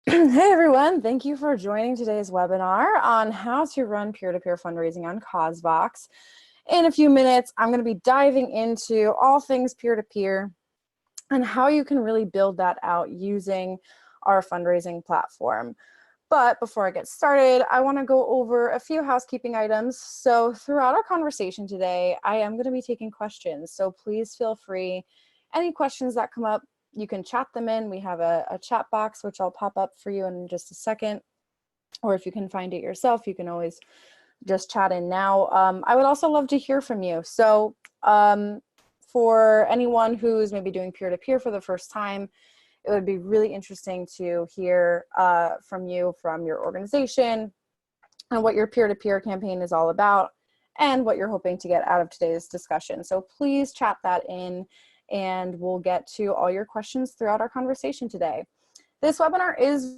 Hey everyone, thank you for joining today's webinar on how to run peer-to-peer fundraising on CauseVox. In a few minutes, I'm going to be diving into all things peer-to-peer and how you can really build that out using our fundraising platform. But before I get started, I want to go over a few housekeeping items. So throughout our conversation today, I am going to be taking questions. So please feel free, any questions that come up, you can chat them in. We have a chat box, which I'll pop up for you in just a second. Or if you can find it yourself, you can always just chat in now. I would also love to hear from you. So for anyone who's maybe doing peer-to-peer for the first time, it would be really interesting to hear from you, from your organization, and what your peer-to-peer campaign is all about, and what you're hoping to get out of today's discussion. So please chat that in, and we'll get to all your questions throughout our conversation today. This webinar is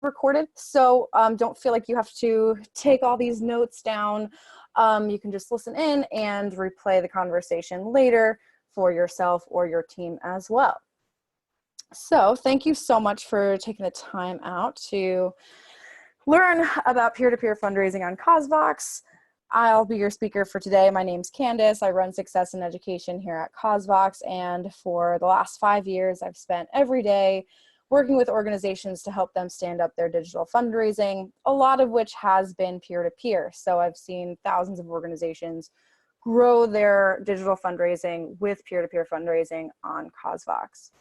recorded, so don't feel like you have to take all these notes down. You can just listen in and replay the conversation later for yourself or your team as well. So thank you so much for taking the time out to learn about peer-to-peer fundraising on CauseVox. I'll be your speaker for today. My name's Candace. I run success in education here at CauseVox, and for the last 5 years, I've spent every day working with organizations to help them stand up their digital fundraising, a lot of which has been peer-to-peer. So I've seen thousands of organizations grow their digital fundraising with peer-to-peer fundraising on CauseVox.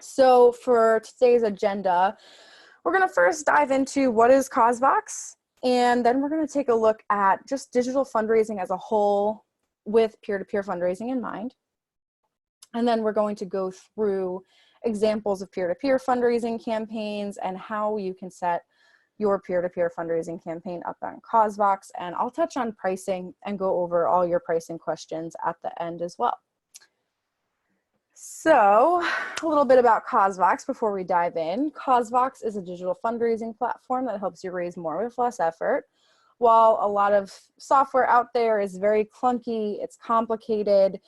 So for today's agenda, we're going to first dive into what is CauseVox, and then we're going to take a look at just digital fundraising as a whole with peer-to-peer fundraising in mind. And then we're going to go through examples of peer-to-peer fundraising campaigns and how you can set your peer-to-peer fundraising campaign up on CauseVox. And I'll touch on pricing and go over all your pricing questions at the end as well. So a little bit about CauseVox before we dive in. CauseVox is a digital fundraising platform that helps you raise more with less effort. While a lot of software out there is very clunky, it's complicated,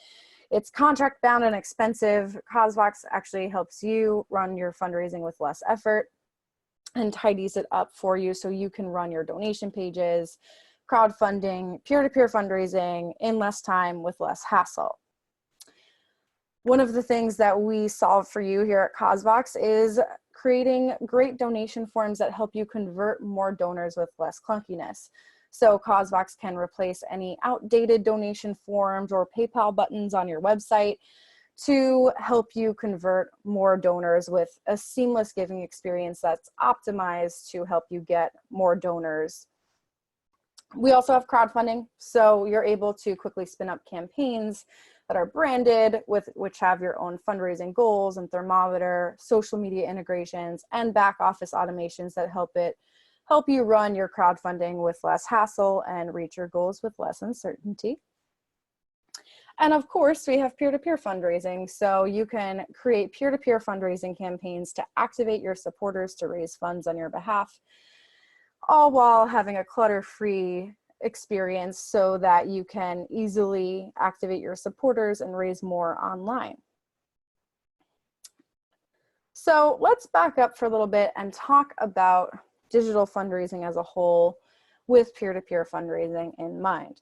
it's contract bound and expensive, CauseVox actually helps you run your fundraising with less effort and tidies it up for you so you can run your donation pages, crowdfunding, peer-to-peer fundraising in less time with less hassle. One of the things that we solve for you here at CauseVox is creating great donation forms that help you convert more donors with less clunkiness. So CauseVox can replace any outdated donation forms or PayPal buttons on your website to help you convert more donors with a seamless giving experience that's optimized to help you get more donors. We also have crowdfunding, so you're able to quickly spin up campaigns that are branded, which have your own fundraising goals and thermometer, social media integrations, and back office automations that help you run your crowdfunding with less hassle and reach your goals with less uncertainty. And of course, we have peer-to-peer fundraising, so you can create peer-to-peer fundraising campaigns to activate your supporters to raise funds on your behalf, all while having a clutter-free experience so that you can easily activate your supporters and raise more online. So let's back up for a little bit and talk about digital fundraising as a whole with peer-to-peer fundraising in mind.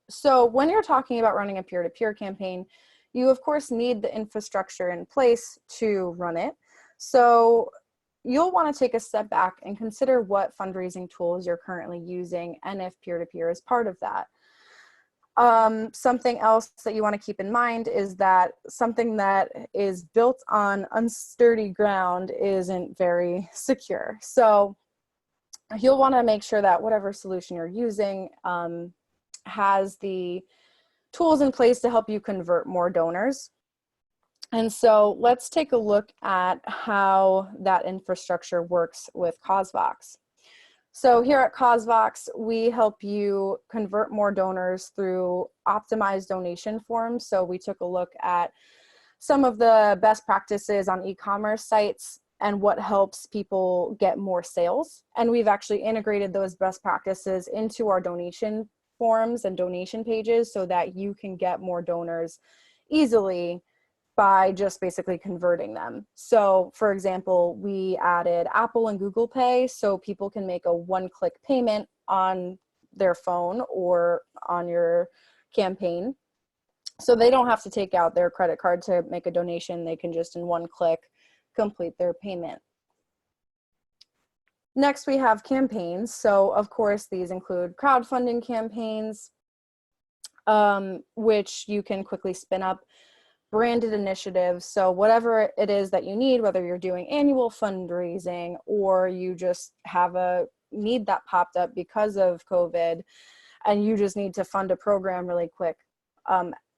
So when you're talking about running a peer-to-peer campaign, you of course need the infrastructure in place to run it. So you'll want to take a step back and consider what fundraising tools you're currently using and if peer-to-peer is part of that. Something else that you want to keep in mind is that something that is built on unsturdy ground isn't very secure. So you'll want to make sure that whatever solution you're using has the tools in place to help you convert more donors. And so let's take a look at how that infrastructure works with CauseVox. So here at CauseVox, we help you convert more donors through optimized donation forms. So we took a look at some of the best practices on e-commerce sites and what helps people get more sales. And we've actually integrated those best practices into our donation forms and donation pages so that you can get more donors easily by just basically converting them. So for example, we added Apple and Google Pay so people can make a one-click payment on their phone or on your campaign. So they don't have to take out their credit card to make a donation. They can just in one click complete their payment. Next, we have campaigns. So of course, these include crowdfunding campaigns, which you can quickly spin up, branded initiatives. So whatever it is that you need, whether you're doing annual fundraising or you just have a need that popped up because of COVID and you just need to fund a program really quick,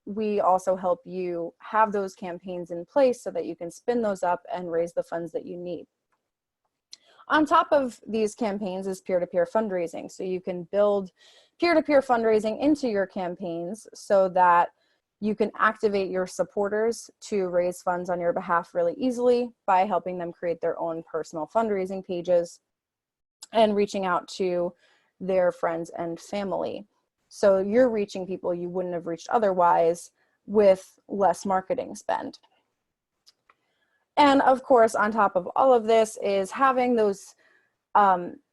we also help you have those campaigns in place so that you can spin those up and raise the funds that you need. On top of these campaigns is peer-to-peer fundraising. So you can build peer-to-peer fundraising into your campaigns so that you can activate your supporters to raise funds on your behalf really easily by helping them create their own personal fundraising pages and reaching out to their friends and family. So you're reaching people you wouldn't have reached otherwise with less marketing spend. And of course, on top of all of this is having those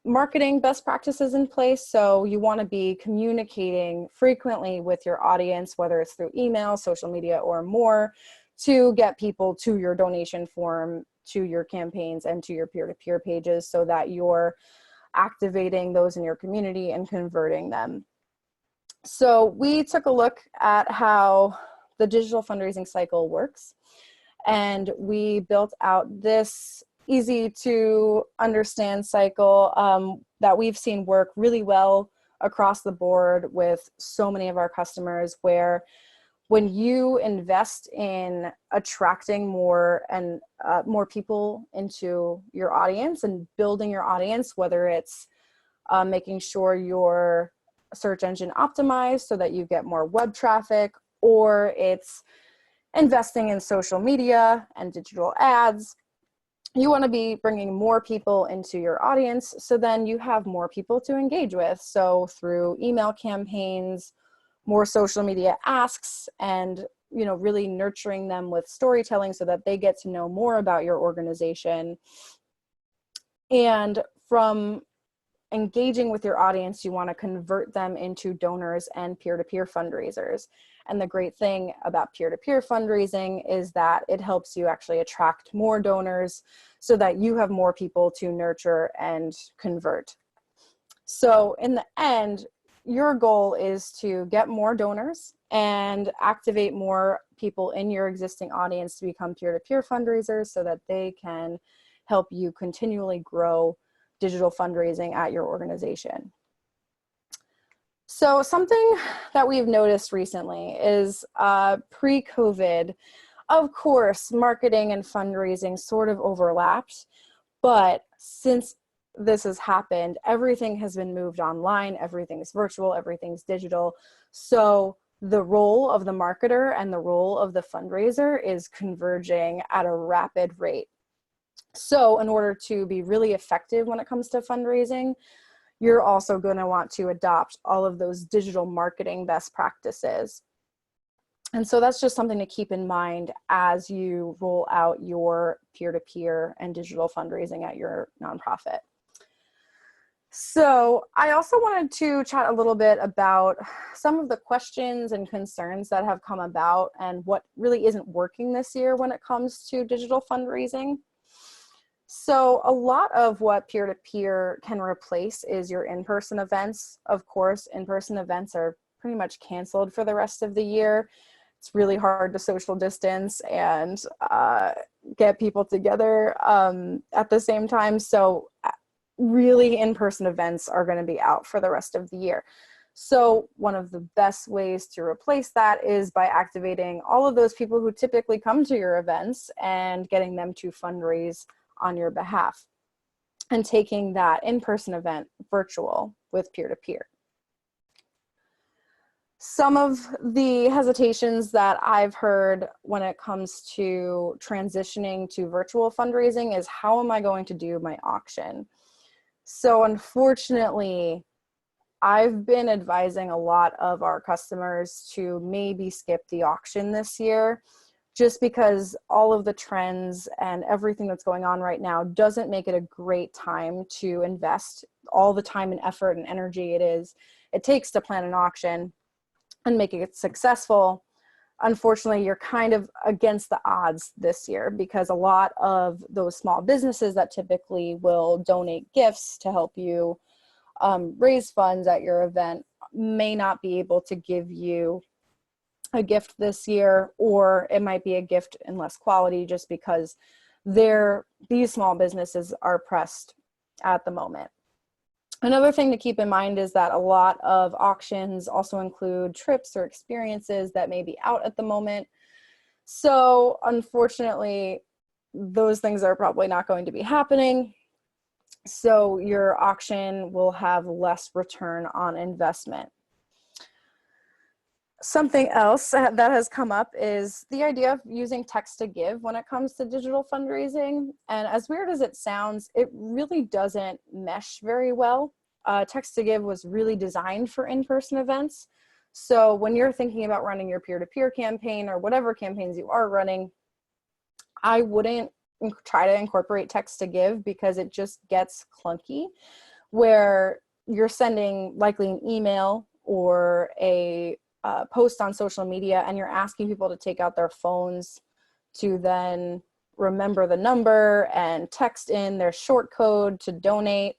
marketing best practices in place. So you want to be communicating frequently with your audience, whether it's through email, social media, or more, to get people to your donation form, to your campaigns, and to your peer-to-peer pages so that you're activating those in your community and converting them. So we took a look at how the digital fundraising cycle works, and we built out this easy to understand cycle that we've seen work really well across the board with so many of our customers, where when you invest in attracting more and more people into your audience and building your audience, whether it's making sure your search engine optimized so that you get more web traffic, or it's investing in social media and digital ads, you want to be bringing more people into your audience so then you have more people to engage with. So through email campaigns, more social media asks, and really nurturing them with storytelling so that they get to know more about your organization. And from engaging with your audience, you want to convert them into donors and peer-to-peer fundraisers. And the great thing about peer-to-peer fundraising is that it helps you actually attract more donors so that you have more people to nurture and convert. So in the end, your goal is to get more donors and activate more people in your existing audience to become peer-to-peer fundraisers so that they can help you continually grow digital fundraising at your organization. So something that we've noticed recently is pre-COVID, of course, marketing and fundraising sort of overlapped, but since this has happened, everything has been moved online, everything's virtual, everything's digital. So the role of the marketer and the role of the fundraiser is converging at a rapid rate. So in order to be really effective when it comes to fundraising, you're also going to want to adopt all of those digital marketing best practices. And so that's just something to keep in mind as you roll out your peer-to-peer and digital fundraising at your nonprofit. So I also wanted to chat a little bit about some of the questions and concerns that have come about and what really isn't working this year when it comes to digital fundraising. So a lot of what peer-to-peer can replace is your in-person events. Of course, in-person events are pretty much canceled for the rest of the year. It's really hard to social distance and get people together at the same time. So really in-person events are going to be out for the rest of the year. So one of the best ways to replace that is by activating all of those people who typically come to your events and getting them to fundraise on your behalf and taking that in-person event virtual with peer-to-peer. Some of the hesitations that I've heard when it comes to transitioning to virtual fundraising is, how am I going to do my auction? So unfortunately, I've been advising a lot of our customers to maybe skip the auction this year just because all of the trends and everything that's going on right now doesn't make it a great time to invest all the time and effort and energy it takes to plan an auction and make it successful. Unfortunately, you're kind of against the odds this year because a lot of those small businesses that typically will donate gifts to help you raise funds at your event may not be able to give you a gift this year, or it might be a gift in less quality just because these small businesses are pressed at the moment. Another thing to keep in mind is that a lot of auctions also include trips or experiences that may be out at the moment. So unfortunately, those things are probably not going to be happening. So your auction will have less return on investment. Something else that has come up is the idea of using text to give when it comes to digital fundraising. And as weird as it sounds, it really doesn't mesh very well. Text to give was really designed for in-person events. So when you're thinking about running your peer-to-peer campaign or whatever campaigns you are running, I wouldn't try to incorporate text to give because it just gets clunky, where you're sending likely an email or a post on social media and you're asking people to take out their phones to then remember the number and text in their short code to donate,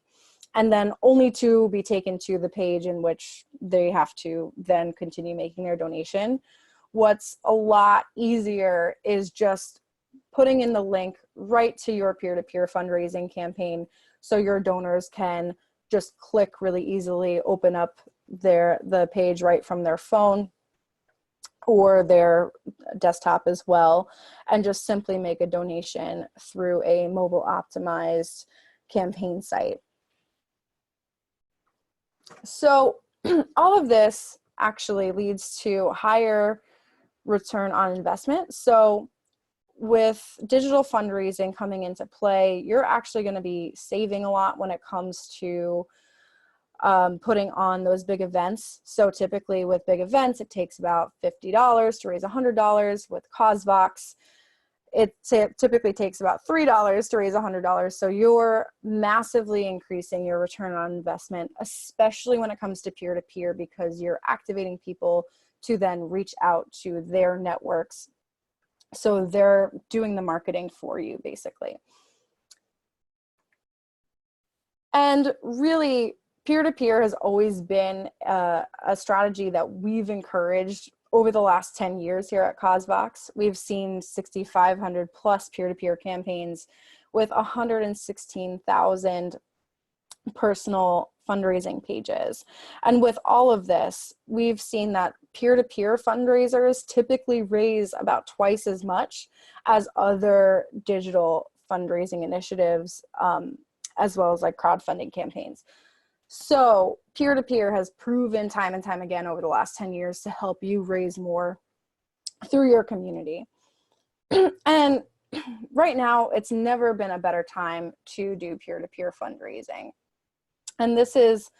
and then only to be taken to the page in which they have to then continue making their donation. What's a lot easier is just putting in the link right to your peer-to-peer fundraising campaign so your donors can just click really easily, open up the page right from their phone or their desktop as well, and just simply make a donation through a mobile optimized campaign site. So all of this actually leads to higher return on investment. So with digital fundraising coming into play, you're actually going to be saving a lot when it comes to putting on those big events. So typically with big events, it takes about $50 to raise $100. With CauseVox, it typically takes about $3 to raise $100. So you're massively increasing your return on investment, especially when it comes to peer-to-peer, because you're activating people to then reach out to their networks. So they're doing the marketing for you, basically. And really, peer-to-peer has always been a strategy that we've encouraged over the last 10 years here at CauseVox. We've seen 6,500 plus peer-to-peer campaigns with 116,000 personal fundraising pages. And with all of this, we've seen that peer-to-peer fundraisers typically raise about twice as much as other digital fundraising initiatives, as well as like crowdfunding campaigns. So peer-to-peer has proven time and time again over the last 10 years to help you raise more through your community. And right now, it's never been a better time to do peer-to-peer fundraising. And this is,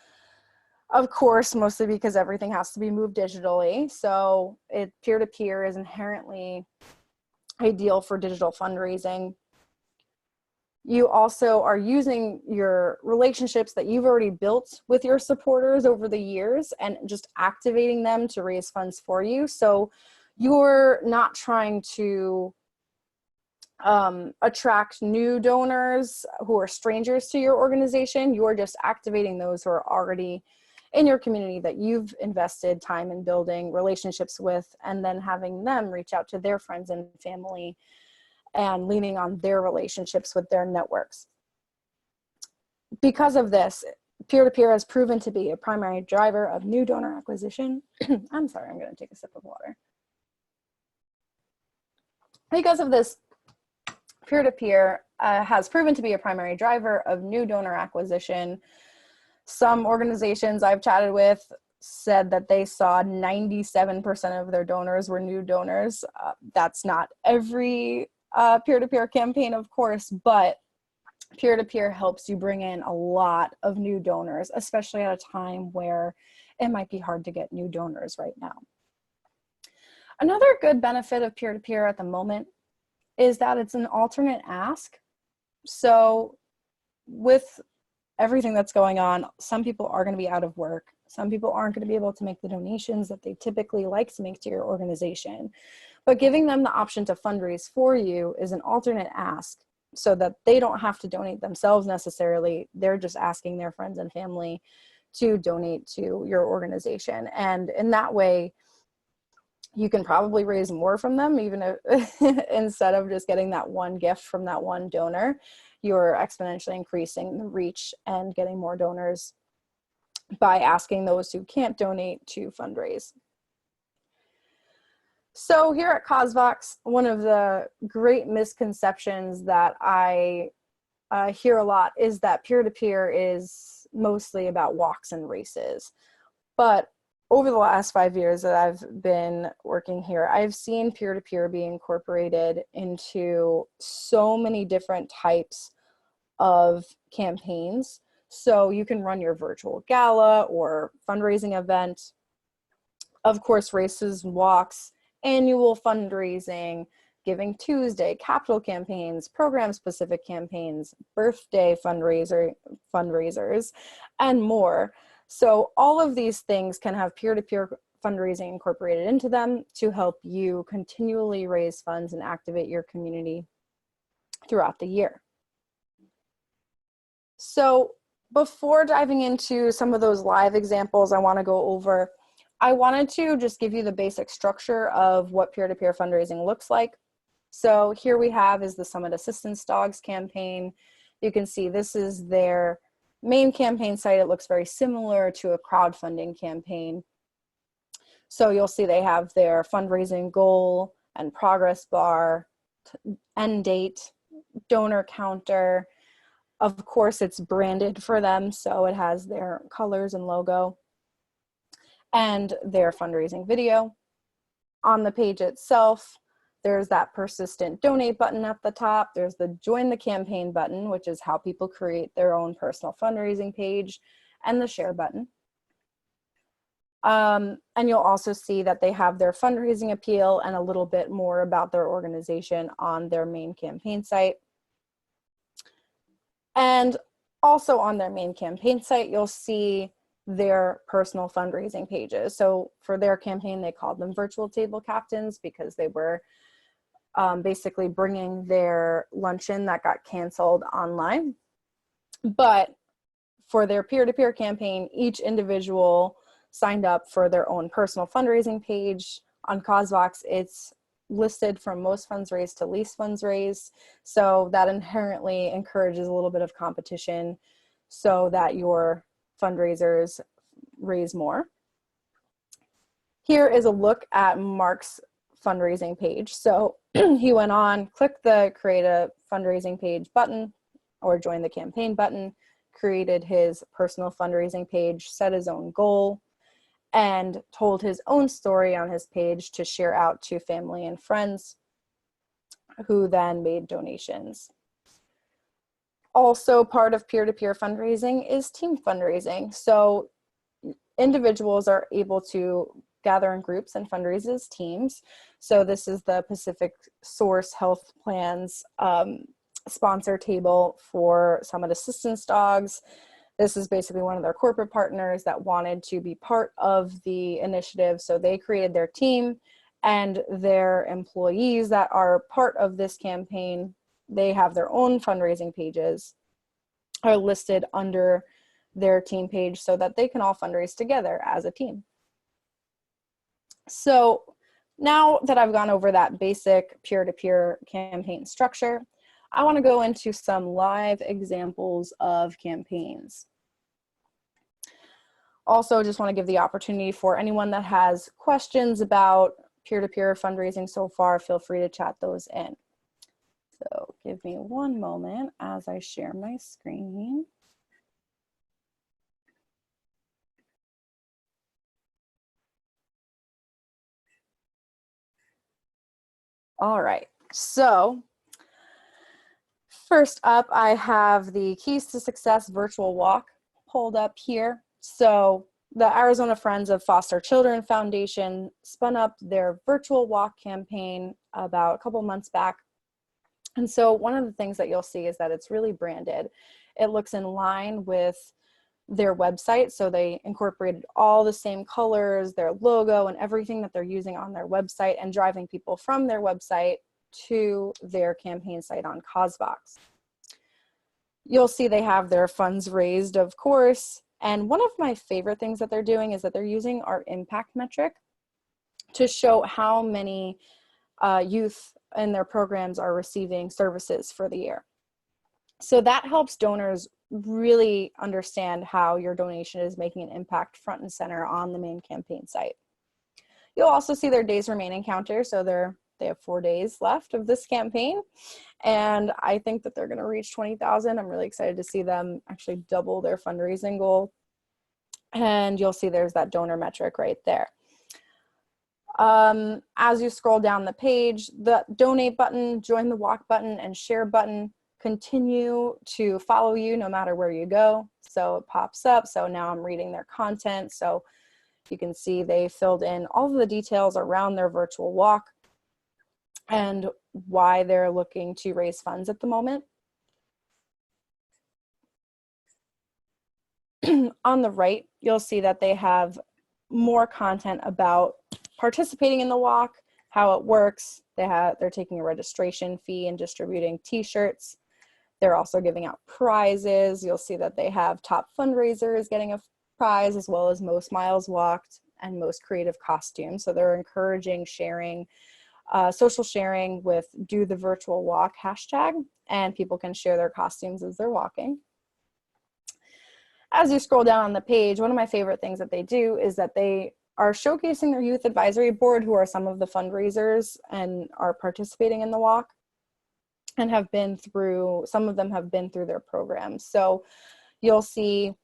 of course, mostly because everything has to be moved digitally. So peer-to-peer is inherently ideal for digital fundraising. You also are using your relationships that you've already built with your supporters over the years and just activating them to raise funds for you. So you're not trying to attract new donors who are strangers to your organization. You're just activating those who are already in your community that you've invested time in building relationships with, and then having them reach out to their friends and family and leaning on their relationships with their networks. Because of this, peer-to-peer has proven to be a primary driver of new donor acquisition. I'm sorry, I'm going to take a sip of water. Because of this, peer-to-peer has proven to be a primary driver of new donor acquisition. Some organizations I've chatted with said that they saw 97% of their donors were new donors. That's not every peer-to-peer campaign, of course, but peer-to-peer helps you bring in a lot of new donors, especially at a time where it might be hard to get new donors right now. Another good benefit of peer-to-peer at the moment is that it's an alternate ask. So with everything that's going on, some people are going to be out of work. Some people aren't going to be able to make the donations that they typically like to make to your organization. But giving them the option to fundraise for you is an alternate ask so that they don't have to donate themselves necessarily. They're just asking their friends and family to donate to your organization. And in that way, you can probably raise more from them, even if instead of just getting that one gift from that one donor, you're exponentially increasing the reach and getting more donors by asking those who can't donate to fundraise. So here at CauseVox, one of the great misconceptions that I hear a lot is that peer-to-peer is mostly about walks and races. But over the last 5 years that I've been working here, I've seen peer-to-peer be incorporated into so many different types of campaigns. So you can run your virtual gala or fundraising event, of course, races, walks, annual fundraising, Giving Tuesday, capital campaigns, program-specific campaigns, birthday fundraisers, and more. So all of these things can have peer-to-peer fundraising incorporated into them to help you continually raise funds and activate your community throughout the year. So before diving into some of those live examples I want to go over, I wanted to just give you the basic structure of what peer-to-peer fundraising looks like. So here we have is the Summit Assistance Dogs campaign. You can see this is their main campaign site. It looks very similar to a crowdfunding campaign. So you'll see they have their fundraising goal and progress bar, end date, donor counter. Of course, it's branded for them, so it has their colors and logo and their fundraising video. On the page itself, there's that persistent donate button at the top. There's the join the campaign button, which is how people create their own personal fundraising page, and the share button. And you'll also see that they have their fundraising appeal and a little bit more about their organization on their main campaign site. And also on their main campaign site, you'll see their personal fundraising pages. So for their campaign, they called them virtual table captains because they were basically bringing their luncheon that got canceled online. But for their peer-to-peer campaign, each individual signed up for their own personal fundraising page. On CauseVox, it's listed from most funds raised to least funds raised. So that inherently encourages a little bit of competition so that your fundraisers raise more. Here is a look at Mark's fundraising page. So he went on, clicked the create a fundraising page button or join the campaign button, created his personal fundraising page, set his own goal, and told his own story on his page to share out to family and friends who then made donations. Also part of peer-to-peer fundraising is team fundraising. So individuals are able to gather in groups and fundraise as teams. So this is the Pacific Source Health Plan's sponsor table for Summit Assistance Dogs. This is basically one of their corporate partners that wanted to be part of the initiative. So they created their team, and their employees that are part of this campaign, they have their own fundraising pages, are listed under their team page so that they can all fundraise together as a team. So now that I've gone over that basic peer-to-peer campaign structure, I want to go into some live examples of campaigns. Also, just want to give the opportunity for anyone that has questions about peer-to-peer fundraising so far, feel free to chat those in. So give me one moment as I share my screen. All right, so first up, I have the Keys to Success virtual walk pulled up here. So the Arizona Friends of Foster Children Foundation spun up their virtual walk campaign about a couple months back. And so one of the things that you'll see is that it's really branded. It looks in line with their website. So they incorporated all the same colors, their logo, and everything that they're using on their website, and driving people from their website to their campaign site on CauseVox. You'll see they have their funds raised, of course. And one of my favorite things that they're doing is that they're using our impact metric to show how many youth in their programs are receiving services for the year. So that helps donors really understand how your donation is making an impact front and center on the main campaign site. You'll also see their days remaining counter. So they have 4 days left of this campaign. And I think that they're going to reach 20,000. I'm really excited to see them actually double their fundraising goal. And you'll see there's that donor metric right there. As you scroll down the page, the donate button, join the walk button, and share button continue to follow you no matter where you go. So it pops up. So now I'm reading their content. So you can see they filled in all of the details around their virtual walk and why they're looking to raise funds at the moment. On the right, you'll see that they have more content about participating in the walk, how it works. They're taking a registration fee and distributing t-shirts. They're also giving out prizes. You'll see that they have top fundraisers getting a prize, as well as most miles walked and most creative costumes. So they're encouraging sharing, social sharing with Do the Virtual Walk hashtag, and people can share their costumes as they're walking. As you scroll down on the page, one of my favorite things that they do is that they are showcasing their youth advisory board, who are some of the fundraisers and are participating in the walk, and have been through, some of them have been through their programs. So you'll see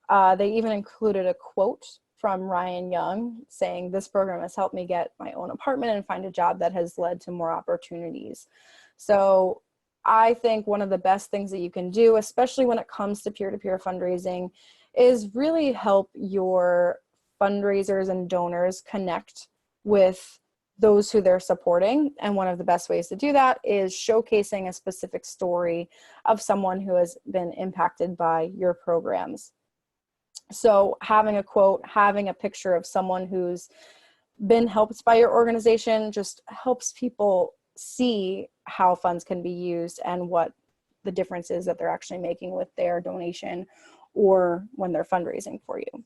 they even included a quote from Ryan Young saying, "This program has helped me get my own apartment and find a job that has led to more opportunities." So I think one of the best things that you can do, especially when it comes to peer-to-peer fundraising, is really help your fundraisers and donors connect with those who they're supporting. And one of the best ways to do that is showcasing a specific story of someone who has been impacted by your programs. So having a quote, having a picture of someone who's been helped by your organization just helps people see how funds can be used and what the difference is that they're actually making with their donation or when they're fundraising for you.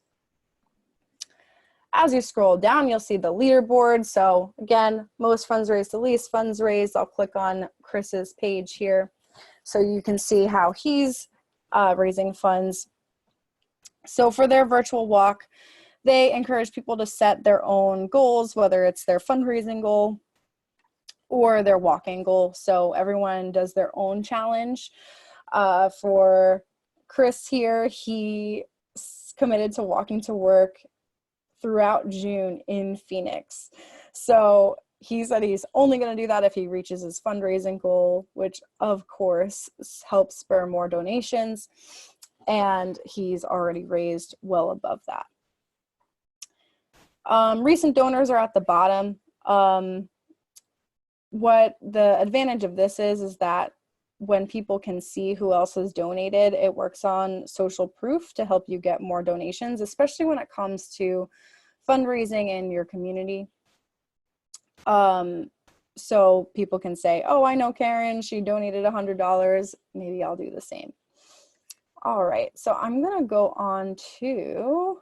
As you scroll down, you'll see the leaderboard. So again, most funds raised to least funds raised. I'll click on Chris's page here so you can see how he's raising funds. So for their virtual walk, they encourage people to set their own goals, whether it's their fundraising goal or their walking goal. So everyone does their own challenge. For Chris here, he committed to walking to work throughout June in Phoenix. So he said he's only going to do that if he reaches his fundraising goal, which of course helps spur more donations. And he's already raised well above that. Recent donors are at the bottom. What the advantage of this is that when people can see who else has donated, it works on social proof to help you get more donations, especially when it comes to fundraising in your community. So people can say, "Oh, I know Karen, she donated $100. Maybe I'll do the same." All right, so I'm gonna go on to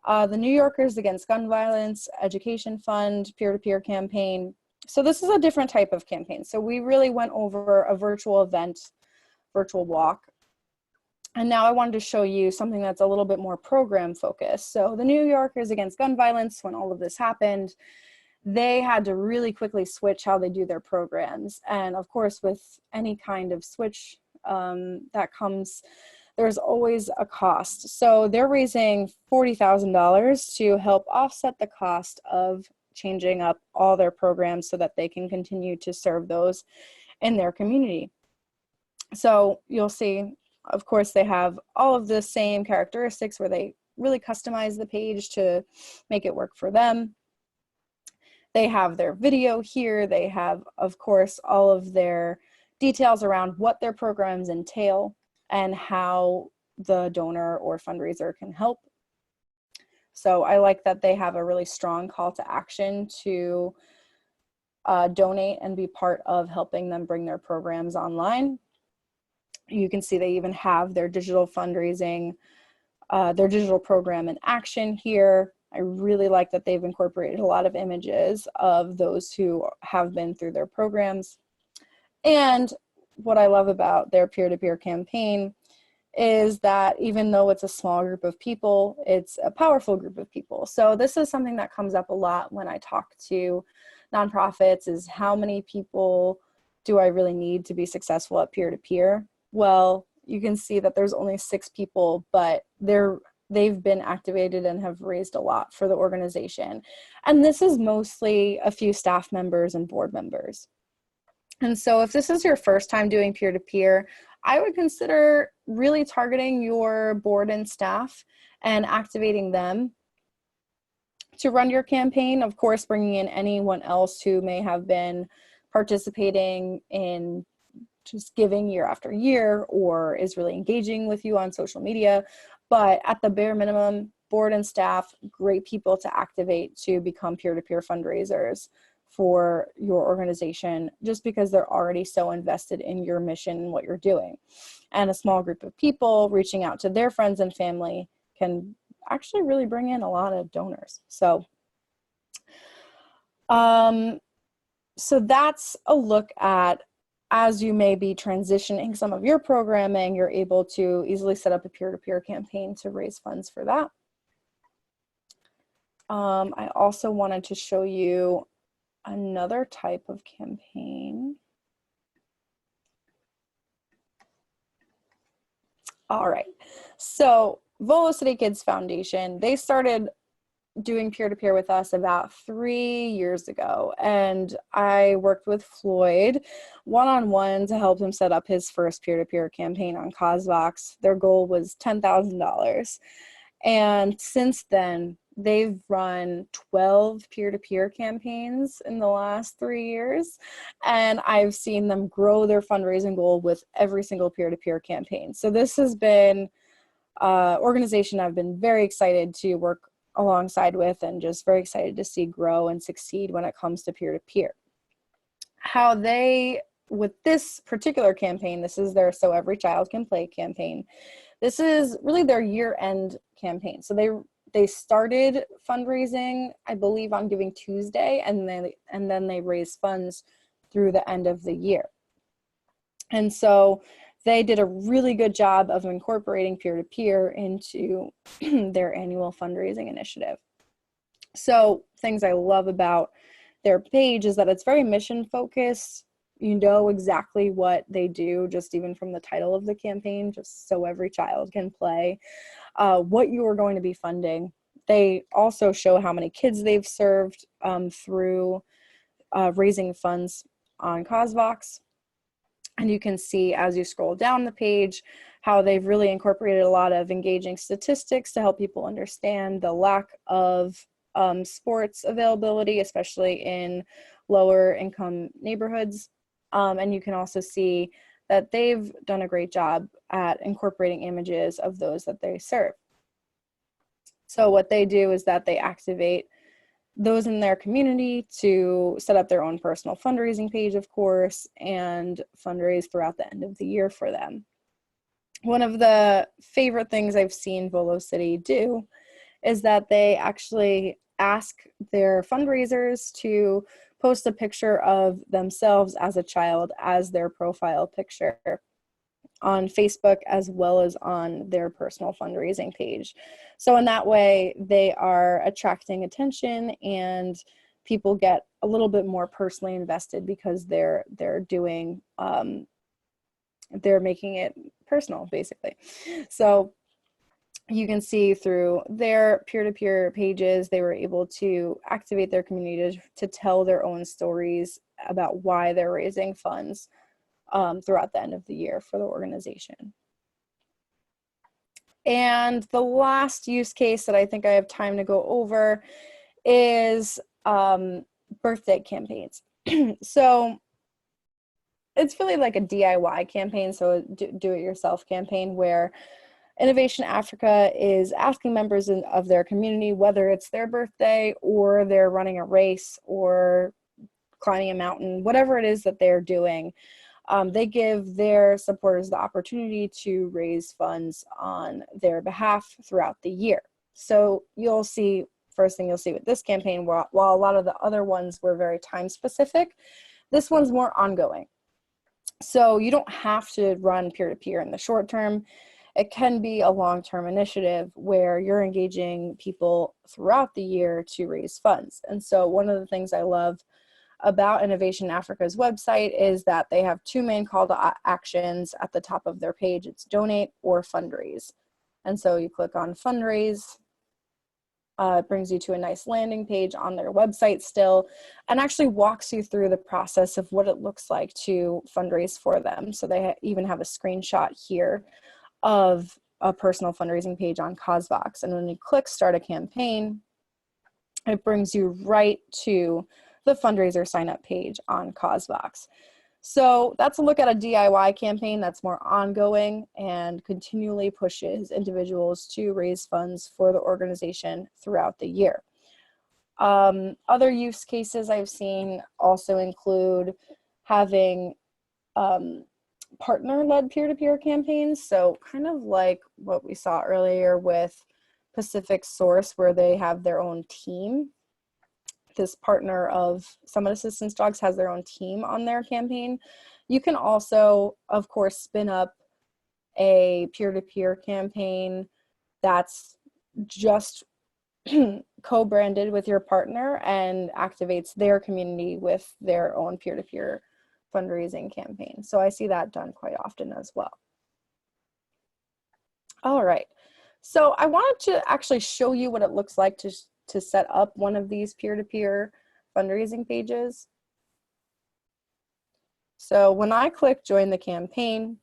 the New Yorkers Against Gun Violence Education Fund peer-to-peer campaign. So this is a different type of campaign. So we really went over a virtual event, virtual walk. And now I wanted to show you something that's a little bit more program focused. So the New Yorkers Against Gun Violence, when all of this happened, they had to really quickly switch how they do their programs. And of course, with any kind of switch that comes, there's always a cost. So they're raising $40,000 to help offset the cost of changing up all their programs so that they can continue to serve those in their community. So you'll see, of course, they have all of the same characteristics where they really customize the page to make it work for them. They have their video here. They have, of course, all of their details around what their programs entail and how the donor or fundraiser can help. So I like that they have a really strong call to action to donate and be part of helping them bring their programs online. You can see they even have their digital fundraising, their digital program in action here. I really like that they've incorporated a lot of images of those who have been through their programs. And what I love about their peer-to-peer campaign is that even though it's a small group of people, it's a powerful group of people. So this is something that comes up a lot when I talk to nonprofits, is how many people do I really need to be successful at peer-to-peer? Well, you can see that there's only 6 people, but they've been activated and have raised a lot for the organization. And this is mostly a few staff members and board members. And so if this is your first time doing peer-to-peer, I would consider really targeting your board and staff and activating them to run your campaign. Of course, bringing in anyone else who may have been participating in just giving year after year or is really engaging with you on social media. But at the bare minimum, board and staff, great people to activate to become peer-to-peer fundraisers for your organization, just because they're already so invested in your mission and what you're doing. And a small group of people reaching out to their friends and family can actually really bring in a lot of donors. So, so that's a look at, as you may be transitioning some of your programming, you're able to easily set up a peer-to-peer campaign to raise funds for that. I also wanted to show you another type of campaign. All right, so Volo City Kids Foundation, they started doing peer-to-peer with us about 3 years ago, and I worked with Floyd one-on-one to help him set up his first peer-to-peer campaign on CauseVox. Their goal was $10,000, and since then they've run 12 peer-to-peer campaigns in the last 3 years, and I've seen them grow their fundraising goal with every single peer-to-peer campaign. So this has been an organization I've been very excited to work alongside with, and just very excited to see grow and succeed when it comes to peer-to-peer. How they, with this particular campaign, this is their So Every Child Can Play campaign. This is really their year-end campaign. So they started fundraising, I believe, on Giving Tuesday, and then they raised funds through the end of the year. And so they did a really good job of incorporating peer-to-peer into their annual fundraising initiative. So things I love about their page is that it's very mission focused. You know exactly what they do, just even from the title of the campaign, just So Every Child Can Play, what you are going to be funding. They also show how many kids they've served through raising funds on CauseVox. And you can see as you scroll down the page how they've really incorporated a lot of engaging statistics to help people understand the lack of sports availability, especially in lower income neighborhoods. And you can also see that they've done a great job at incorporating images of those that they serve. So what they do is that they activate those in their community to set up their own personal fundraising page, of course, and fundraise throughout the end of the year for them. One of the favorite things I've seen Volo City do is that they actually ask their fundraisers to post a picture of themselves as a child as their profile picture on Facebook, as well as on their personal fundraising page. So in that way, they are attracting attention, and people get a little bit more personally invested because they're doing, they're making it personal, basically. So you can see through their peer-to-peer pages, they were able to activate their community to tell their own stories about why they're raising funds throughout the end of the year for the organization. And the last use case that I think I have time to go over is birthday campaigns. So it's really like a DIY campaign, so a do-it-yourself campaign, where Innovation Africa is asking members of their community, whether it's their birthday or they're running a race or climbing a mountain, whatever it is that they're doing, they give their supporters the opportunity to raise funds on their behalf throughout the year. So you'll see, first thing you'll see with this campaign, while a lot of the other ones were very time specific, this one's more ongoing. So you don't have to run peer-to-peer in the short term. It can be a long-term initiative where you're engaging people throughout the year to raise funds. And so one of the things I love about Innovation Africa's website is that they have two main call to actions at the top of their page. It's donate or fundraise. And so you click on fundraise. It brings you to a nice landing page on their website still, and actually walks you through the process of what it looks like to fundraise for them. So they even have a screenshot here of a personal fundraising page on CauseVox. And when you click start a campaign, it brings you right to the fundraiser sign up page on CauseVox. So that's a look at a DIY campaign that's more ongoing and continually pushes individuals to raise funds for the organization throughout the year. Other use cases I've seen also include having partner-led peer-to-peer campaigns. So kind of like what we saw earlier with Pacific Source, where they have their own team. This partner of Summit Assistance Dogs has their own team on their campaign. You can also, of course, spin up a peer-to-peer campaign that's just co-branded with your partner and activates their community with their own peer-to-peer fundraising campaign. So I see that done quite often as well. All right, so I wanted to actually show you what it looks like to set up one of these peer-to-peer fundraising pages. So when I click join the campaign,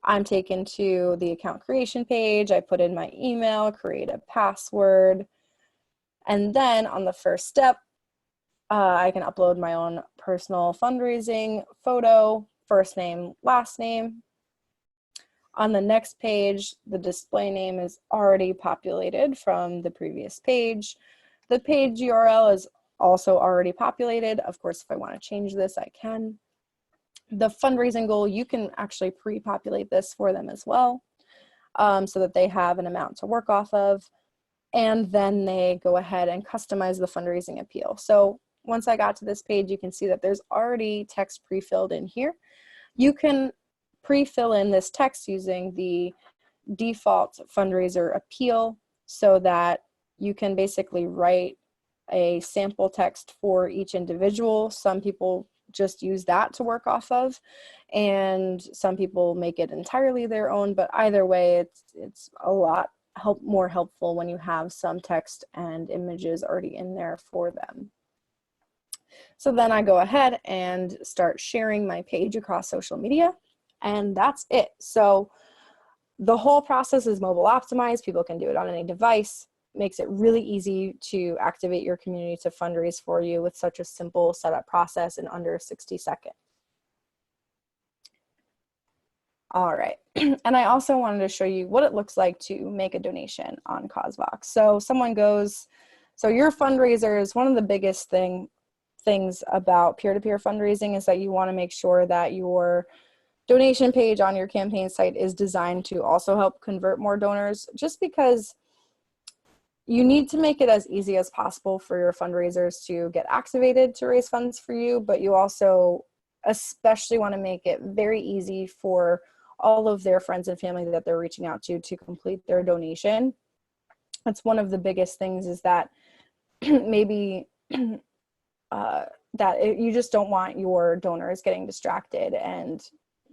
I'm taken to the account creation page. I put in my email, create a password, and then on the first step, I can upload my own personal fundraising photo, first name, last name. On the next page, the display name is already populated from the previous page. The page URL is also already populated. Of course, if I want to change this, I can. The fundraising goal, you can actually pre-populate this for them as well, so that they have an amount to work off of. And then they go ahead and customize the fundraising appeal. So once I got to this page, you can see that there's already text pre-filled in here. You can pre-fill in this text using the default fundraiser appeal, so that you can basically write a sample text for each individual. Some people just use that to work off of, and some people make it entirely their own, but either way, it's a lot more helpful when you have some text and images already in there for them. So then I go ahead and start sharing my page across social media, and that's it. So the whole process is mobile optimized. People can do it on any device. Makes it really easy to activate your community to fundraise for you with such a simple setup process in under 60 seconds. All right, and I also wanted to show you what it looks like to make a donation on CauseVox. So someone goes, so your fundraisers, one of the biggest things about peer-to-peer fundraising is that you want to make sure that your donation page on your campaign site is designed to also help convert more donors, just because you need to make it as easy as possible for your fundraisers to get activated to raise funds for you, but you also especially want to make it very easy for all of their friends and family that they're reaching out to complete their donation. That's one of the biggest things, is that maybe you just don't want your donors getting distracted and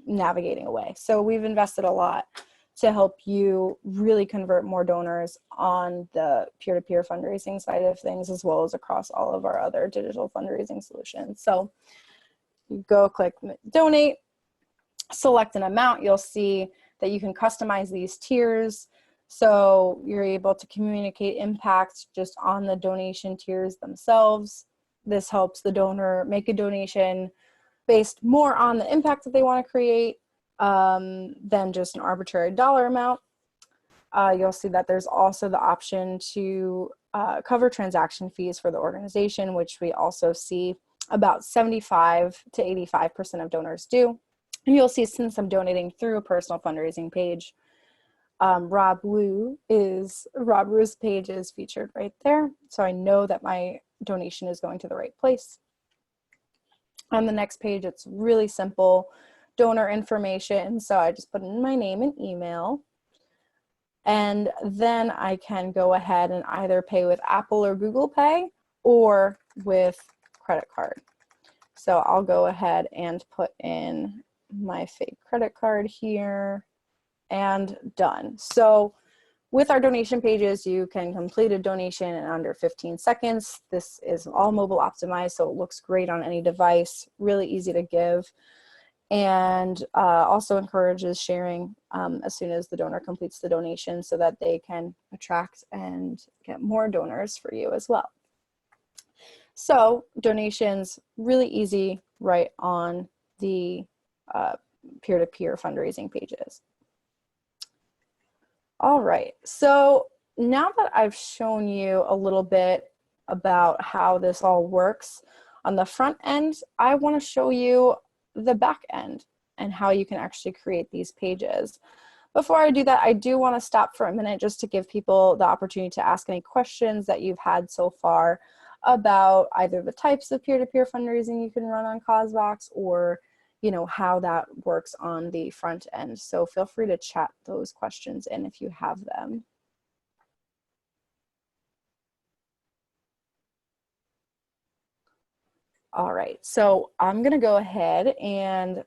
navigating away. So we've invested a lot to help you really convert more donors on the peer-to-peer fundraising side of things, as well as across all of our other digital fundraising solutions. So you go click donate, select an amount. You'll see that you can customize these tiers. So you're able to communicate impact just on the donation tiers themselves. This helps the donor make a donation based more on the impact that they want to create than just an arbitrary dollar amount. You'll see that there's also the option to cover transaction fees for the organization, which we also see about 75 to 85% of donors do. And you'll see, since I'm donating through a personal fundraising page, Rob Wu's page is featured right there. So I know that my donation is going to the right place. On the next page, it's really simple donor information. So I just put in my name and email. And then I can go ahead and either pay with Apple or Google Pay or with credit card. So I'll go ahead and put in my fake credit card here and done. So with our donation pages, you can complete a donation in under 15 seconds. This is all mobile optimized, so it looks great on any device, really easy to give, and also encourages sharing as soon as the donor completes the donation so that they can attract and get more donors for you as well. So donations, really easy right on the peer-to-peer fundraising pages. All right, so now that I've shown you a little bit about how this all works on the front end, I want to show you the back end and how you can actually create these pages. Before I do that, I do want to stop for a minute just to give people the opportunity to ask any questions that you've had so far about either the types of peer-to-peer fundraising you can run on CauseVox, or how that works on the front end. So feel free to chat those questions in if you have them. All right, so I'm gonna go ahead and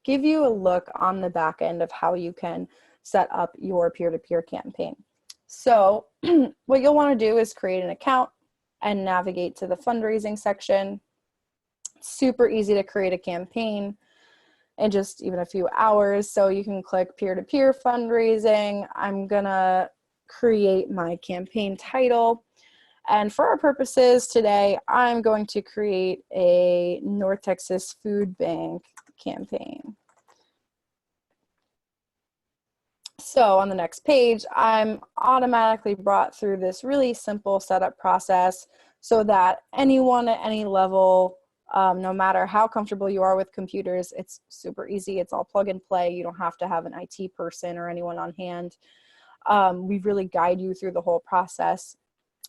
give you a look on the back end of how you can set up your peer-to-peer campaign. So what you'll wanna do is create an account and navigate to the fundraising section. It's super easy to create a campaign in just even a few hours. So you can click peer-to-peer fundraising. I'm gonna create my campaign title. And for our purposes today, I'm going to create a North Texas Food Bank campaign. So on the next page, I'm automatically brought through this really simple setup process so that anyone at any level, no matter how comfortable you are with computers, it's super easy. It's all plug and play. You don't have to have an IT person or anyone on hand. We really guide you through the whole process.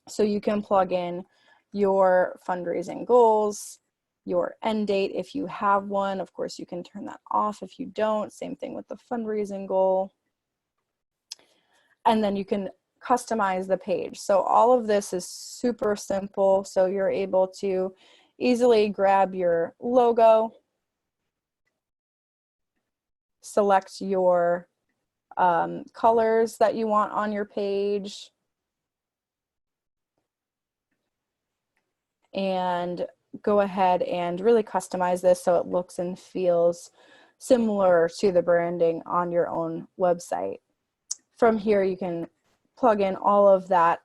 So you can plug in your fundraising goals, your end date if you have one. Of course, you can turn that off if you don't. Same thing with the fundraising goal. And then you can customize the page. So all of this is super simple. So you're able to easily grab your logo, select your colors that you want on your page, and go ahead and really customize this so it looks and feels similar to the branding on your own website. From here, you can plug in all of that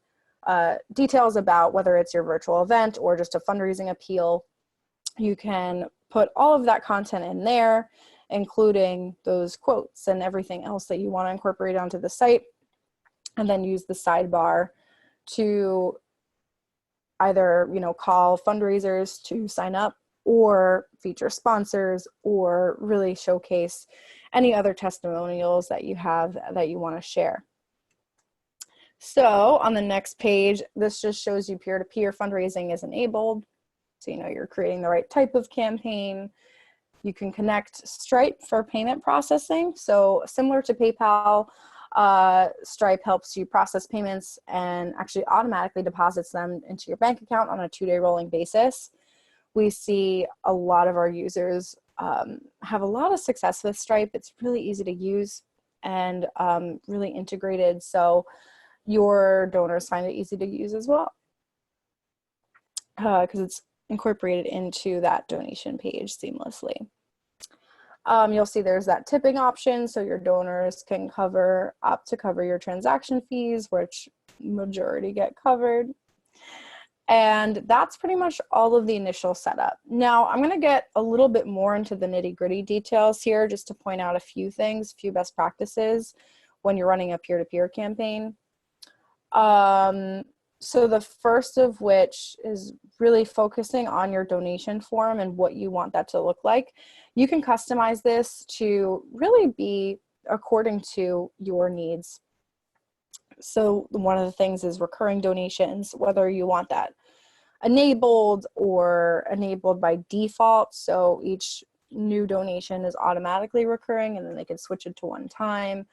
details about whether it's your virtual event or just a fundraising appeal. You can put all of that content in there, including those quotes and everything else that you want to incorporate onto the site, and then use the sidebar to either call fundraisers to sign up, or feature sponsors, or really showcase any other testimonials that you have that you want to share. So on the next page, this just shows you peer-to-peer fundraising is enabled. So you're creating the right type of campaign. You can connect Stripe for payment processing. So similar to PayPal, Stripe helps you process payments and actually automatically deposits them into your bank account on a 2-day rolling basis. We see a lot of our users have a lot of success with Stripe. It's really easy to use and really integrated, so your donors find it easy to use as well because it's incorporated into that donation page seamlessly. You'll see there's that tipping option, so your donors can opt to cover your transaction fees, which majority get covered. And that's pretty much all of the initial setup. Now, I'm going to get a little bit more into the nitty-gritty details here, just to point out a few things, a few best practices when you're running a peer-to-peer campaign. So the first of which is really focusing on your donation form and what you want that to look like. You can customize this to really be according to your needs. So one of the things is recurring donations, whether you want that enabled or enabled by default. So each new donation is automatically recurring, and then they can switch it to one time.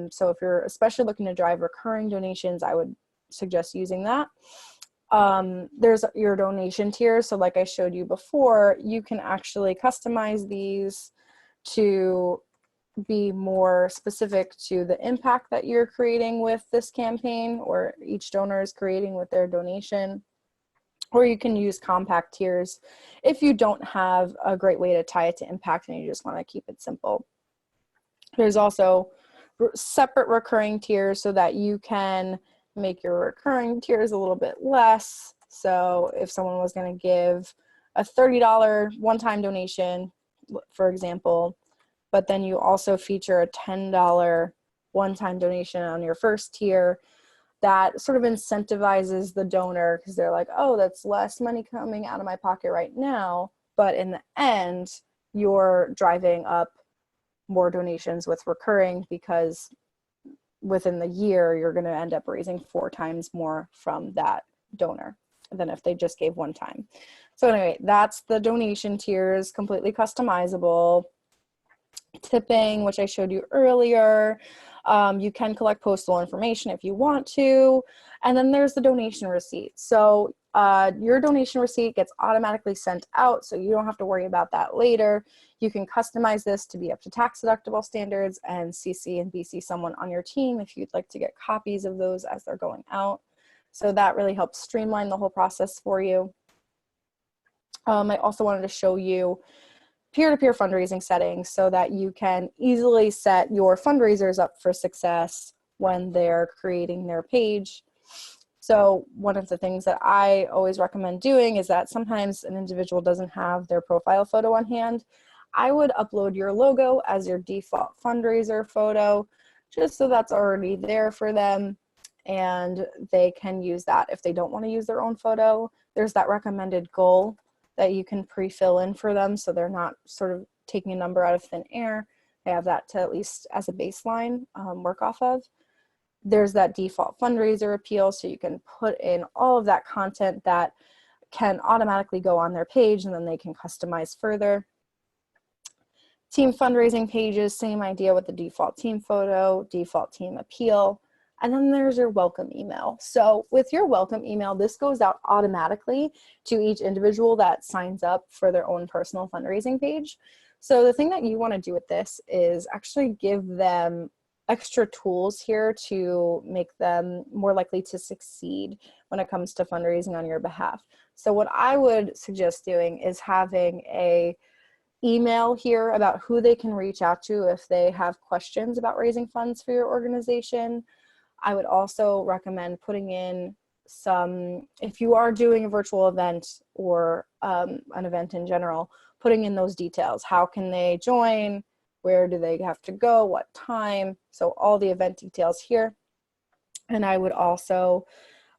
So if you're especially looking to drive recurring donations, I would suggest using that. There's your donation tiers. So like I showed you before, you can actually customize these to be more specific to the impact that you're creating with this campaign, or each donor is creating with their donation. Or you can use compact tiers if you don't have a great way to tie it to impact and you just want to keep it simple. There's also separate recurring tiers so that you can make your recurring tiers a little bit less. So if someone was going to give a $30 one-time donation, for example, but then you also feature a $10 one-time donation on your first tier, that sort of incentivizes the donor, because they're like, oh, that's less money coming out of my pocket right now. But in the end, you're driving up more donations with recurring, because within the year, you're going to end up raising 4 times more from that donor than if they just gave one time. So anyway, that's the donation tiers, completely customizable. Tipping, which I showed you earlier. You can collect postal information if you want to. And then there's the donation receipt. So your donation receipt gets automatically sent out, so you don't have to worry about that later. You can customize this to be up to tax deductible standards and CC and BC someone on your team if you'd like to get copies of those as they're going out. So that really helps streamline the whole process for you. I also wanted to show you peer-to-peer fundraising settings so that you can easily set your fundraisers up for success when they're creating their page. So one of the things that I always recommend doing is that sometimes an individual doesn't have their profile photo on hand. I would upload your logo as your default fundraiser photo, just so that's already there for them, and they can use that if they don't want to use their own photo. There's that recommended goal that you can pre-fill in for them, so they're not sort of taking a number out of thin air. They have that to at least as a baseline work off of. There's that default fundraiser appeal, so you can put in all of that content that can automatically go on their page, and then they can customize further. Team fundraising pages, same idea with the default team photo, default team appeal. And then there's your welcome email. So with your welcome email, this goes out automatically to each individual that signs up for their own personal fundraising page. So the thing that you want to do with this is actually give them extra tools here to make them more likely to succeed when it comes to fundraising on your behalf. So what I would suggest doing is having a email here about who they can reach out to if they have questions about raising funds for your organization. I would also recommend putting in some, if you are doing a virtual event or an event in general, putting in those details. How can they join? Where do they have to go? What time? So all the event details here. And I would also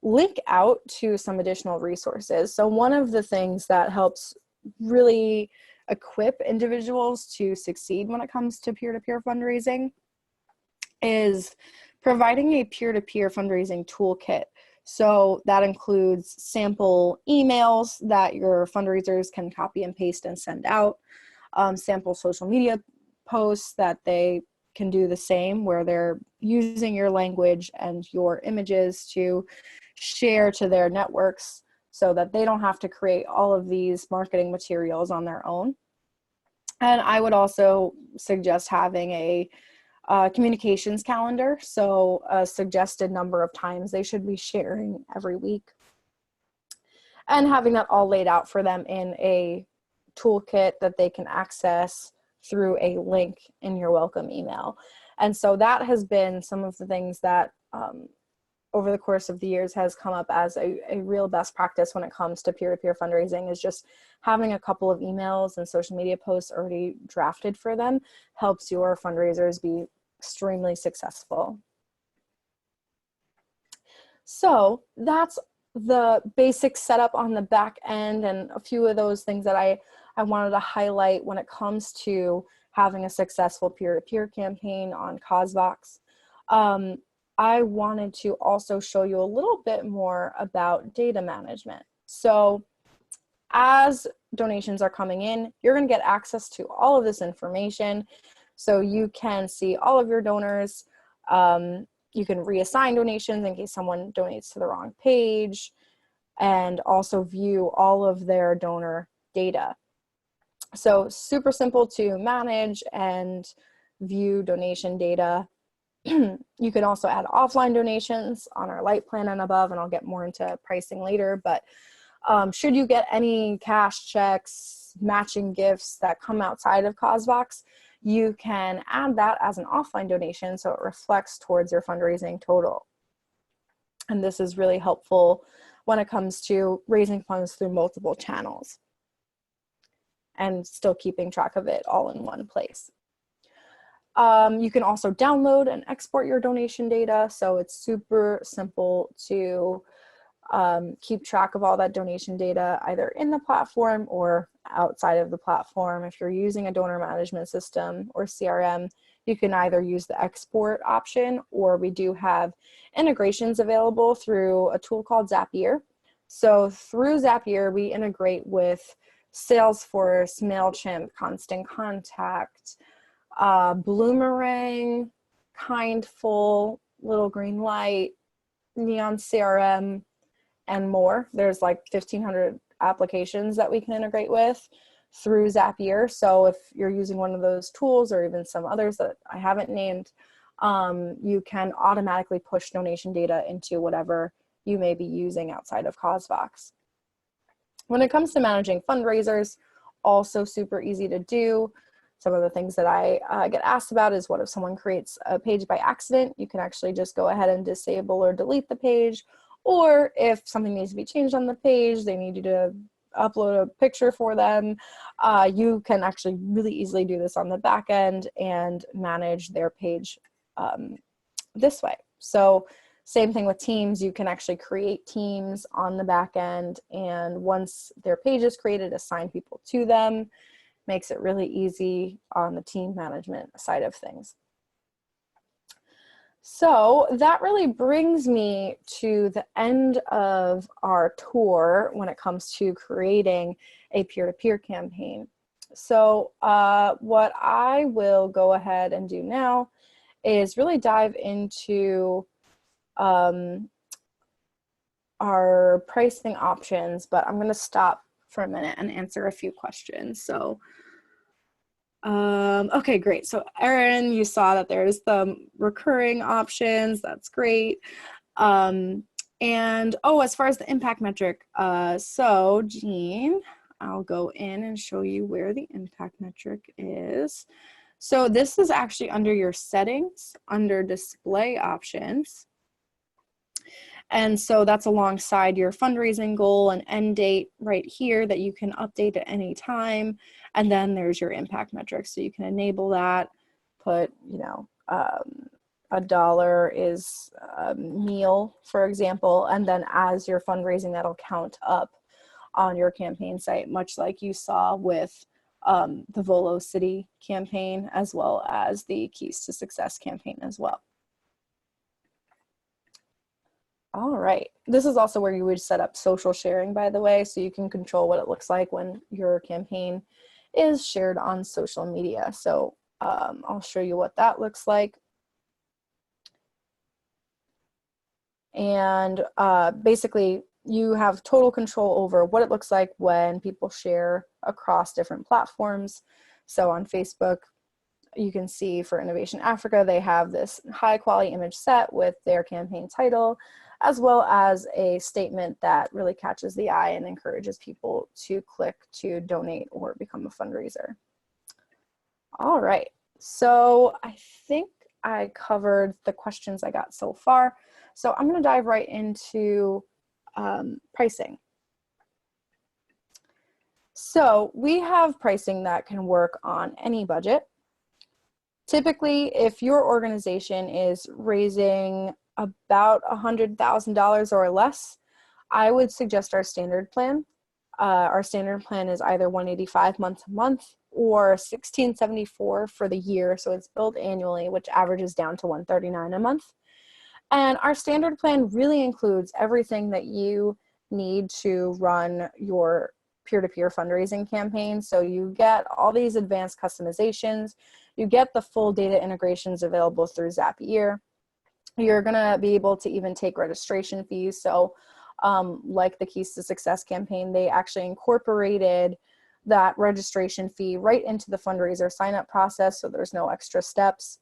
link out to some additional resources. So one of the things that helps really equip individuals to succeed when it comes to peer-to-peer fundraising is providing a peer-to-peer fundraising toolkit. So that includes sample emails that your fundraisers can copy and paste and send out, sample social media posts that they can do the same, where they're using your language and your images to share to their networks so that they don't have to create all of these marketing materials on their own. And I would also suggest having a communications calendar, so a suggested number of times they should be sharing every week, and having that all laid out for them in a toolkit that they can access through a link in your welcome email. And so that has been some of the things that over the course of the years has come up as a real best practice when it comes to peer-to-peer fundraising, is just having a couple of emails and social media posts already drafted for them helps your fundraisers be extremely successful. So that's the basic setup on the back end, and a few of those things that I wanted to highlight when it comes to having a successful peer-to-peer campaign on CauseVox. I wanted to also show you a little bit more about data management. So as donations are coming in, you're going to get access to all of this information. So you can see all of your donors. You can reassign donations in case someone donates to the wrong page, and also view all of their donor data. So super simple to manage and view donation data. You can also add offline donations on our light plan and above, and I'll get more into pricing later. But should you get any cash checks, matching gifts that come outside of CauseVox, you can add that as an offline donation so it reflects towards your fundraising total. And this is really helpful when it comes to raising funds through multiple channels and still keeping track of it all in one place. You can also download and export your donation data, so it's super simple to keep track of all that donation data either in the platform or outside of the platform. If you're using a donor management system or CRM, you can either use the export option, or we do have integrations available through a tool called Zapier. So through Zapier, we integrate with Salesforce, MailChimp, Constant Contact, Bloomerang, Kindful, Little Green Light, Neon CRM, and more. There's like 1,500 applications that we can integrate with through Zapier. So if you're using one of those tools, or even some others that I haven't named, you can automatically push donation data into whatever you may be using outside of CauseVox. When it comes to managing fundraisers, also super easy to do. Some of the things that I get asked about is, what if someone creates a page by accident? You can actually just go ahead and disable or delete the page. Or if something needs to be changed on the page, they need you to upload a picture for them, you can actually really easily do this on the back end and manage their page this way. So same thing with teams. You can actually create teams on the back end, and once their page is created, assign people to them. Makes it really easy on the team management side of things. So that really brings me to the end of our tour when it comes to creating a peer-to-peer campaign. So what I will go ahead and do now is really dive into our pricing options, but I'm going to stop for a minute and answer a few questions. So okay, great. So Erin, you saw that there's the recurring options. That's great. And oh, as far as the impact metric, so Jean, I'll go in and show you where the impact metric is. So this is actually under your settings, under display options. And so that's alongside your fundraising goal and end date right here that you can update at any time. And then there's your impact metrics. So you can enable that, put, you know, $1 is a meal, for example, and then as you're fundraising, that'll count up on your campaign site, much like you saw with the Volo City campaign, as well as the Keys to Success campaign as well. All right, this is also where you would set up social sharing, by the way, so you can control what it looks like when your campaign is shared on social media. So I'll show you what that looks like. And basically, you have total control over what it looks like when people share across different platforms. So on Facebook, you can see for Innovation Africa, they have this high quality image set with their campaign title, as well as a statement that really catches the eye and encourages people to click to donate or become a fundraiser. All right. So I think I covered the questions I got so far. So I'm going to dive right into pricing. So we have pricing that can work on any budget. Typically, if your organization is raising about $100,000 or less, I would suggest our standard plan. Our standard plan is either $185 month to month or $1,674 for the year. So it's billed annually, which averages down to $139 a month. And our standard plan really includes everything that you need to run your peer-to-peer fundraising campaign. So you get all these advanced customizations, you get the full data integrations available through Zapier. You're gonna be able to even take registration fees. So like the Keys to Success campaign, they actually incorporated that registration fee right into the fundraiser sign-up process, so there's no extra steps.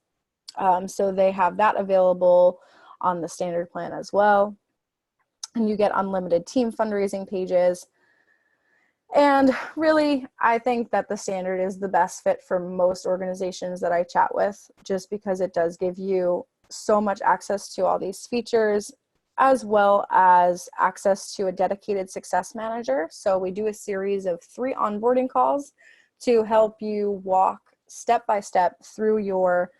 So they have that available on the standard plan as well. And you get unlimited team fundraising pages. And really, I think that the standard is the best fit for most organizations that I chat with, just because it does give you so much access to all these features, as well as access to a dedicated success manager. So we do a series of 3 onboarding calls to help you walk step by step through your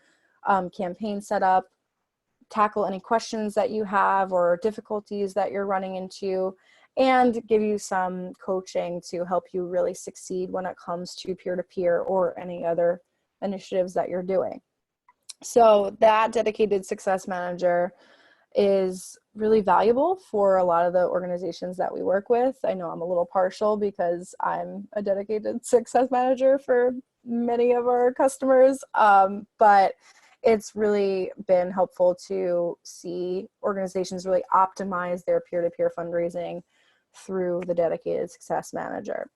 campaign setup, tackle any questions that you have or difficulties that you're running into, and give you some coaching to help you really succeed when it comes to peer-to-peer or any other initiatives that you're doing. So that dedicated success manager is really valuable for a lot of the organizations that we work with. I know I'm a little partial because I'm a dedicated success manager for many of our customers, but it's really been helpful to see organizations really optimize their peer-to-peer fundraising through the dedicated success manager.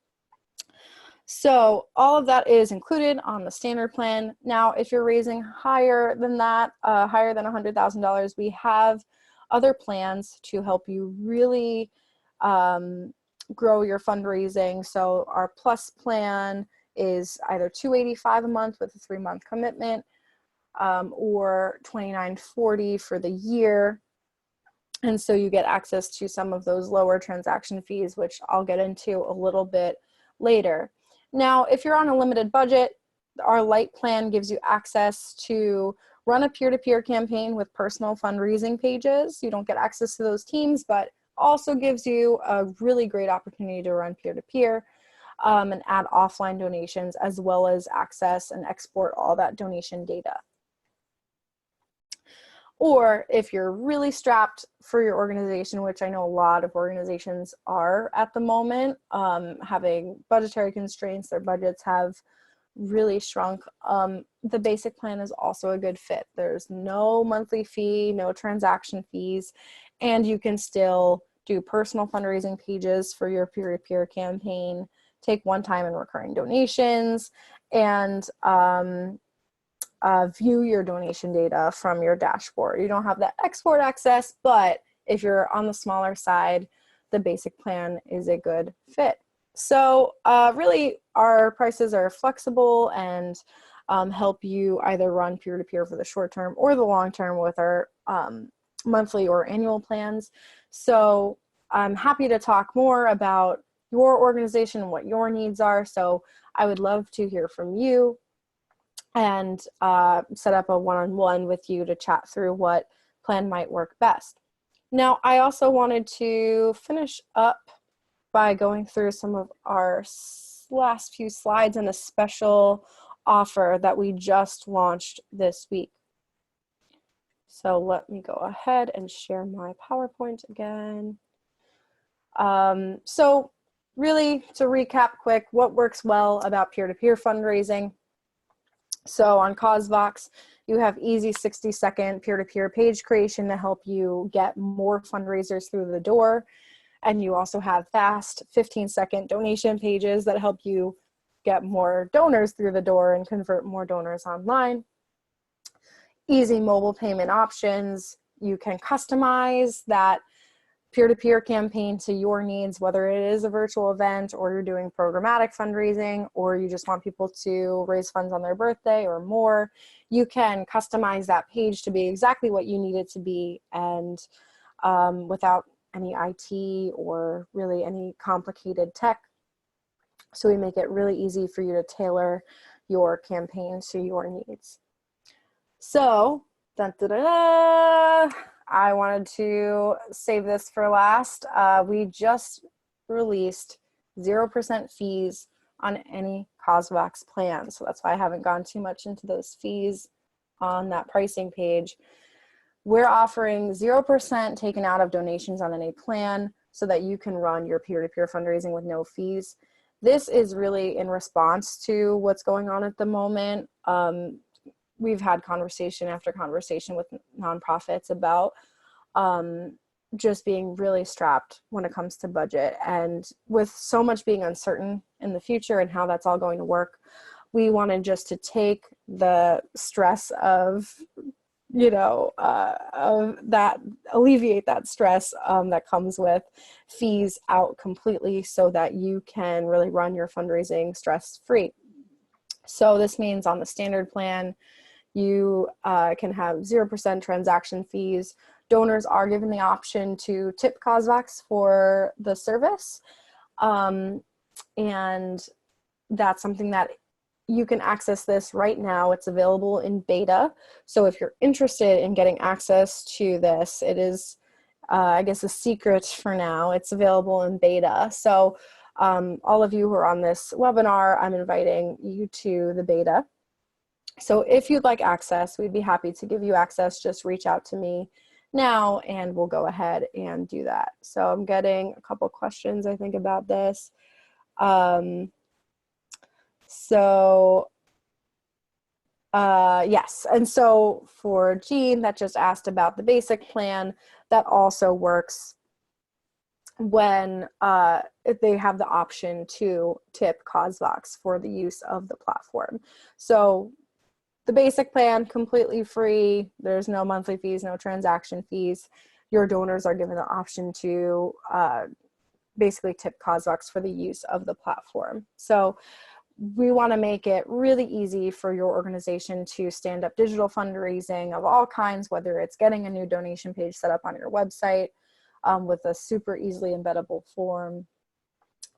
So all of that is included on the standard plan. Now, if you're raising higher than that, higher than $100,000, we have other plans to help you really grow your fundraising. So our plus plan is either $285 a month with a 3-month commitment, or $29.40 for the year. And so you get access to some of those lower transaction fees, which I'll get into a little bit later. Now, if you're on a limited budget, our light plan gives you access to run a peer-to-peer campaign with personal fundraising pages. You don't get access to those teams, but also gives you a really great opportunity to run peer-to-peer and add offline donations, as well as access and export all that donation data. Or if you're really strapped for your organization, which I know a lot of organizations are at the moment, having budgetary constraints, their budgets have really shrunk, the basic plan is also a good fit. There's no monthly fee, no transaction fees, and you can still do personal fundraising pages for your peer-to-peer campaign, take one-time and recurring donations, and view your donation data from your dashboard. You don't have that export access, but if you're on the smaller side, the basic plan is a good fit. So really, our prices are flexible and help you either run peer-to-peer for the short term or the long term with our monthly or annual plans. So I'm happy to talk more about your organization and what your needs are. So I would love to hear from you and set up a one-on-one with you to chat through what plan might work best. Now, I also wanted to finish up by going through some of our last few slides and a special offer that we just launched this week. So let me go ahead and share my PowerPoint again. So really, to recap quick, what works well about peer-to-peer fundraising. So on CauseVox, you have easy 60-second peer-to-peer page creation to help you get more fundraisers through the door. And you also have fast 15-second donation pages that help you get more donors through the door and convert more donors online. Easy mobile payment options. You can customize that peer-to-peer campaign to your needs, whether it is a virtual event or you're doing programmatic fundraising or you just want people to raise funds on their birthday or more, you can customize that page to be exactly what you need it to be, and without any IT or really any complicated tech. So we make it really easy for you to tailor your campaign to your needs. So, dun, da, da, da, I wanted to save this for last. We just released 0% fees on any CauseVox plan. So that's why I haven't gone too much into those fees on that pricing page. We're offering 0% taken out of donations on any plan so that you can run your peer-to-peer fundraising with no fees. This is really in response to what's going on at the moment. We've had conversation after conversation with nonprofits about just being really strapped when it comes to budget. And with so much being uncertain in the future and how that's all going to work, we wanted just to take the stress of, alleviate that stress that comes with fees out completely so that you can really run your fundraising stress-free. So this means on the standard plan, you can have 0% transaction fees. Donors are given the option to tip CauseVox for the service. And that's something that you can access this right now. It's available in beta. So if you're interested in getting access to this, it is, I guess, a secret for now. It's available in beta. So all of you who are on this webinar, I'm inviting you to the beta. So if you'd like access, we'd be happy to give you access. Just reach out to me now and we'll go ahead and do that. So I'm getting a couple questions, I think, about this. Yes, and so for Jean that just asked about the basic plan, that also works when if they have the option to tip CauseVox for the use of the platform. So the basic plan, completely free. There's no monthly fees, no transaction fees. Your donors are given the option to basically tip CauseVox for the use of the platform. So we want to make it really easy for your organization to stand up digital fundraising of all kinds, whether it's getting a new donation page set up on your website with a super easily embeddable form,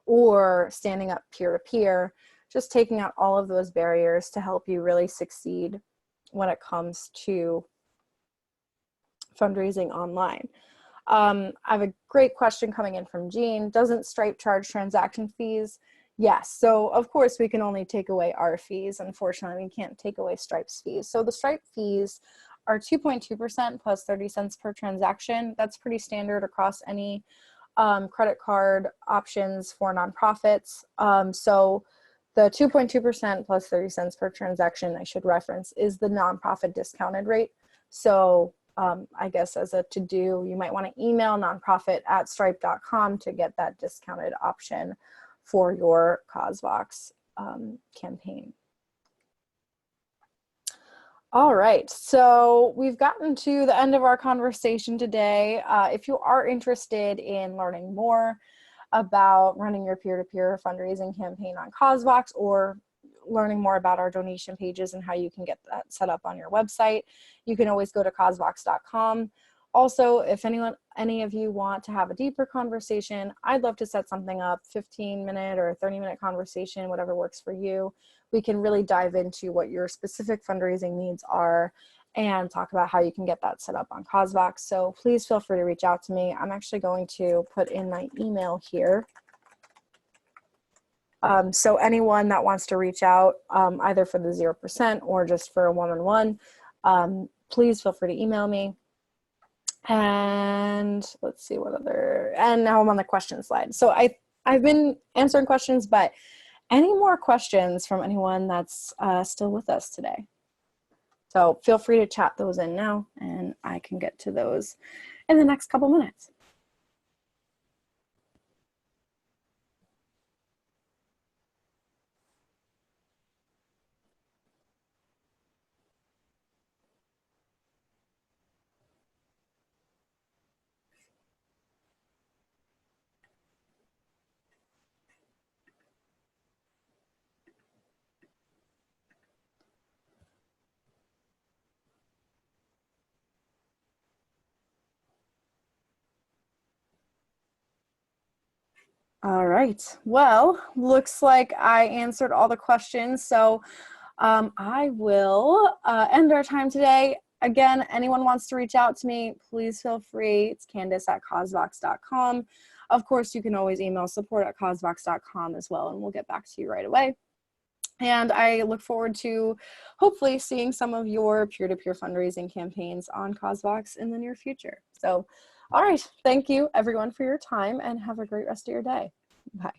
or standing up peer-to-peer, just taking out all of those barriers to help you really succeed when it comes to fundraising online. I have a great question coming in from Jean. Doesn't Stripe charge transaction fees? Yes, so of course we can only take away our fees. Unfortunately, we can't take away Stripe's fees. So the Stripe fees are 2.2% plus 30 cents per transaction. That's pretty standard across any credit card options for nonprofits. So the 2.2% plus 30 cents per transaction, I should reference, is the nonprofit discounted rate. So I guess as a to-do, you might want to email nonprofit@stripe.com to get that discounted option for your CauseVox campaign. All right, so we've gotten to the end of our conversation today. If you are interested in learning more about running your peer-to-peer fundraising campaign on CauseVox, or learning more about our donation pages and how you can get that set up on your website, you can always go to causevox.com. Also, if any of you want to have a deeper conversation, I'd love to set something up, 15-minute or 30-minute conversation, whatever works for you. We can really dive into what your specific fundraising needs are and talk about how you can get that set up on CauseVox. So please feel free to reach out to me. I'm actually going to put in my email here. So anyone that wants to reach out, either for the 0% or just for a one-on-one, please feel free to email me. And let's see what other, and now I'm on the question slide. So I've been answering questions, but any more questions from anyone that's still with us today? So feel free to chat those in now and I can get to those in the next couple minutes. All right. Well, looks like I answered all the questions. So I will end our time today. Again, anyone wants to reach out to me, please feel free. It's Candace@CauseVox.com. Of course, you can always email support@CauseVox.com as well, and we'll get back to you right away. And I look forward to hopefully seeing some of your peer-to-peer fundraising campaigns on CauseVox in the near future. So, all right. Thank you, everyone, for your time, and have a great rest of your day. Bye.